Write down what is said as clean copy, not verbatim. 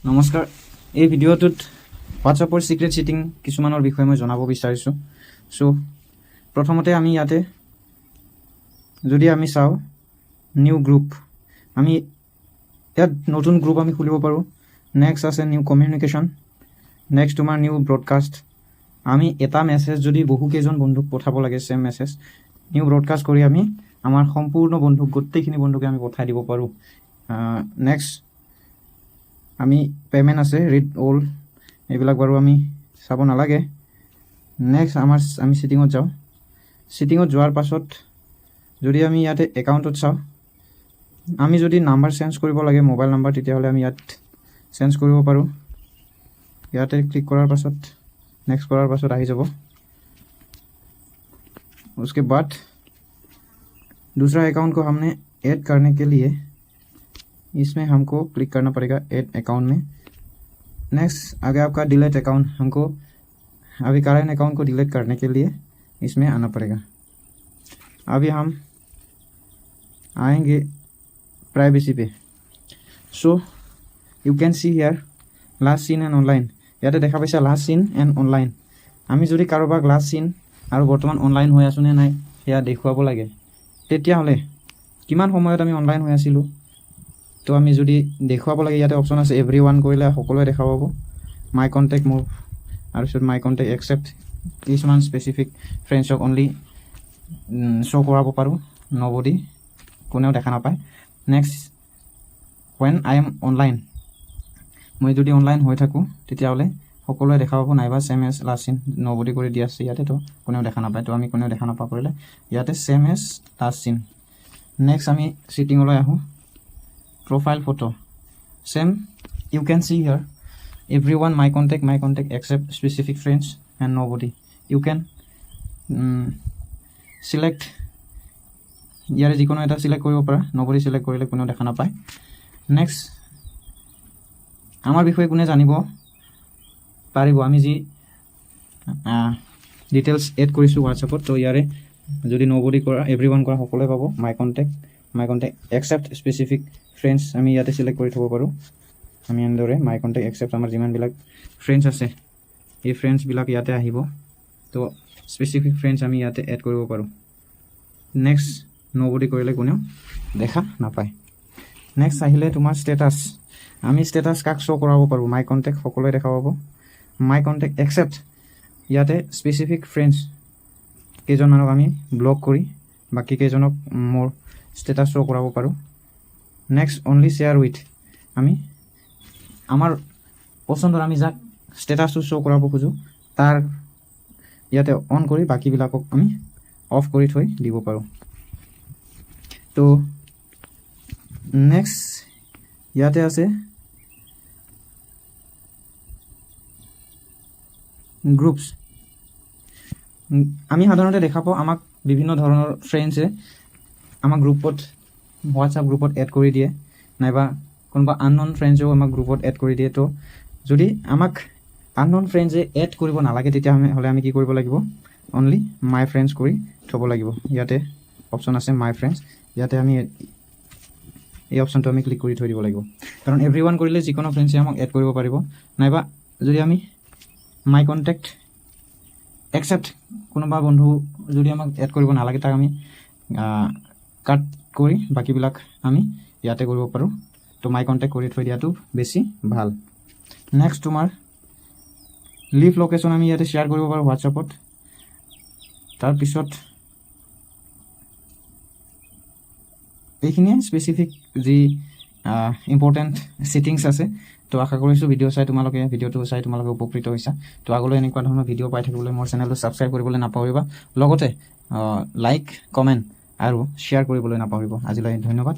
নমস্কাৰ। এই ভিডিঅ'টোত হোৱাটছআপৰ সিক্ৰেট সেটিং কিছুমানৰ বিষয়ে মই জনাব বিচাৰিছোঁ। সো প্ৰথমতে আমি ইয়াতে যদি আমি চাওঁ নিউ গ্ৰুপ, আমি ইয়াত নতুন গ্ৰুপ আমি খুলিব পাৰোঁ। নেক্সট আছে নিউ কমিউনিকেশ্যন, নেক্সট তোমাৰ নিউ ব্ৰডকাষ্ট। আমি এটা মেছেজ যদি বহুকেইজন বন্ধুক পঠাব লাগে, সেম মেছেজ নিউ ব্ৰডকাষ্ট কৰি আমি আমাৰ সম্পূৰ্ণ বন্ধুক গোটেইখিনি বন্ধুকে আমি পঠাই দিব পাৰোঁ। নেক্সট আমি পেমেণ্ট আছে, ৰিড অল, এইবিলাক বাৰু আমি চাব নালাগে। নেক্সট আমি ছেটিঙত যাওঁ। ছেটিঙত যোৱাৰ পাছত যদি আমি ইয়াতে একাউণ্টত চাওঁ, আমি যদি নাম্বাৰ চেঞ্জ কৰিব লাগে মোবাইল নাম্বাৰ, তেতিয়াহ'লে আমি ইয়াত চেঞ্জ কৰিব পাৰোঁ। ইয়াতে ক্লিক কৰাৰ পাছত नेक्स्ट करार पास आ যাব। उसके बाद दूसरा अकाउंट को हमने ऐड करने के लिए इसमें हमको क्लिक करना पड़ेगा ऐड अकाउंट में। नेक्स्ट आगे आपका डिलीट अकाउंट, हमको अभी करंट अकाउंट को डिलीट करने के लिए इसमें आना पड़ेगा। अभी हम आएंगे प्राइवेसी पे। So you can see here last seen and online. ইয়াতে দেখা পাইছা লাষ্ট সিন এণ্ড অনলাইন। আমি যদি কাৰোবাক লাষ্ট সিন আৰু বৰ্তমান অনলাইন হৈ আছোঁ নে নাই সেয়া দেখুৱাব লাগে, তেতিয়াহ'লে কিমান সময়ত আমি অনলাইন হৈ আছিলোঁ তো আমি যদি দেখুৱাব লাগে, ইয়াতে অপশ্যন আছে এভৰিৱান কৰিলে সকলোৱে দেখা পাব। মাই কণ্টেক্ট মোৰ আৰু পিছত মাই কণ্টেক্ট একচেপ্ট কিছুমান স্পেচিফিক ফ্ৰেণ্ডছক অনলি শ্ব' কৰাব পাৰোঁ, নবডি, কোনেও দেখা নাপায়। Next when I am online, মই যদি অনলাইন হৈ থাকোঁ তেতিয়াহ'লে সকলোৱে দেখা পাব, নাইবা চেম এজ লাষ্ট চিন নবডি কৰি দিয়া আছে ইয়াতে, তো কোনেও দেখা নাপায়। তো আমি কোনেও দেখা নাপা কৰিলে ইয়াতে same as last seen. Next আমি ছেটিঙলৈ আহোঁ। Profile photo same, you can see here everyone, my contact except specific friends and nobody. You can select, ইয়াৰে যিকোনো এটা চিলেক্ট কৰিব পাৰা, নবডি চিলেক্ট কৰিলে কোনেও দেখা নাপায়। নেক্সট আমাৰ বিষয়ে কোনে জানিব পাৰিব, আমি যি ডিটেইলছ এড কৰিছোঁ হোৱাটছআপত, তো ইয়াৰে যদি নবডি কৰা এভৰিৱান কৰা সকলোৱে পাব। মাই কণ্টেক্ট একচেপ্ট স্পেচিফিক ফ্ৰেণ্ডছ আমি ইয়াতে চিলেক্ট কৰি থ'ব পাৰোঁ। আমি এনেদৰে মাই কণ্টেক্ট একচেপ্ট আমাৰ যিমানবিলাক ফ্ৰেণ্ডছ আছে এই ফ্ৰেণ্ডছবিলাক ইয়াতে আহিব, তো স্পেচিফিক ফ্ৰেণ্ডছ আমি ইয়াতে এড কৰিব পাৰোঁ। নেক্সট নবডি কৰিলে কোনেও দেখা নাপায়। নেক্সট আহিলে তোমাৰ ষ্টেটাছ। আমি ষ্টেটাছ কাক শ্ব' কৰাব পাৰোঁ, মাই কণ্টেক্ট সকলোৱে দেখা পাব। মাই কণ্টেক্ট একচেপ্ট ইয়াতে স্পেচিফিক ফ্ৰেণ্ডছ কেইজনমানক আমি ব্লক কৰি বাকী কেইজনক মোৰ ষ্টেটাছ শ্ব' কৰাব পাৰোঁ। নেক্সট অনলি শ্বেয়াৰ উইথ, আমি আমাৰ পচন্দৰ আমি যাক ষ্টেটাছটো শ্ব' কৰাব খোজোঁ তাৰ ইয়াতে অন কৰি বাকীবিলাকক আমি অফ কৰি থৈ দিব পাৰোঁ। তো নেক্সট ইয়াতে আছে গ্ৰুপছ। আমি সাধাৰণতে দেখা পাওঁ আমাক বিভিন্ন ধৰণৰ ফ্ৰেণ্ডছে আমাক গ্ৰুপত, হোৱাটছআপ গ্ৰুপত এড কৰি দিয়ে, নাইবা কোনোবা আনন'ন ফ্ৰেণ্ডছেও আমাক গ্ৰুপত এড কৰি দিয়ে। তো যদি আমাক আনন'ন ফ্ৰেণ্ডছে এড কৰিব নালাগে তেতিয়াহ'লে আমি কি কৰিব লাগিব, অনলি মাই ফ্ৰেণ্ডছ কৰি থ'ব লাগিব। ইয়াতে অপশ্যন আছে মাই ফ্ৰেণ্ডছ, ইয়াতে আমি এই অপশ্যনটো আমি ক্লিক কৰি থৈ দিব লাগিব, কাৰণ এভৰিৱান কৰিলে যিকোনো ফ্ৰেণ্ডছে আমাক এড কৰিব পাৰিব। নাইবা যদি আমি মাই কণ্টেক্ট একচেপ্ট কোনোবা বন্ধু যদি আমাক এড কৰিব নালাগে তাক আমি কাট কৰি বাকীবিলাক আমি ইয়াতে কৰিব পাৰোঁ। তো মাই কণ্টেক্ট কৰি থৈ দিয়াটো বেছি ভাল। নেক্সট তোমাৰ লিভ লোকেশ্যন আমি ইয়াতে শ্বেয়াৰ কৰিব পাৰোঁ হোৱাটছআপত। তাৰপিছত এইখিনিয়ে স্পেচিফিক যি ইম্পৰ্টেণ্ট ছেটিংছ আছে। তো আশা কৰিছোঁ ভিডিঅ'টো চাই তোমালোকে উপকৃত হৈছা। তো আগলৈ এনেকুৱা ধৰণৰ ভিডিঅ' পাই থাকিবলৈ মোৰ চেনেলটো ছাবস্ক্ৰাইব কৰিবলৈ নাপাহৰিবা, লগতে লাইক, কমেণ্ট আৰু শ্বেয়াৰ কৰিবলৈ নাপাহৰিব। আজিলৈ ধন্যবাদ।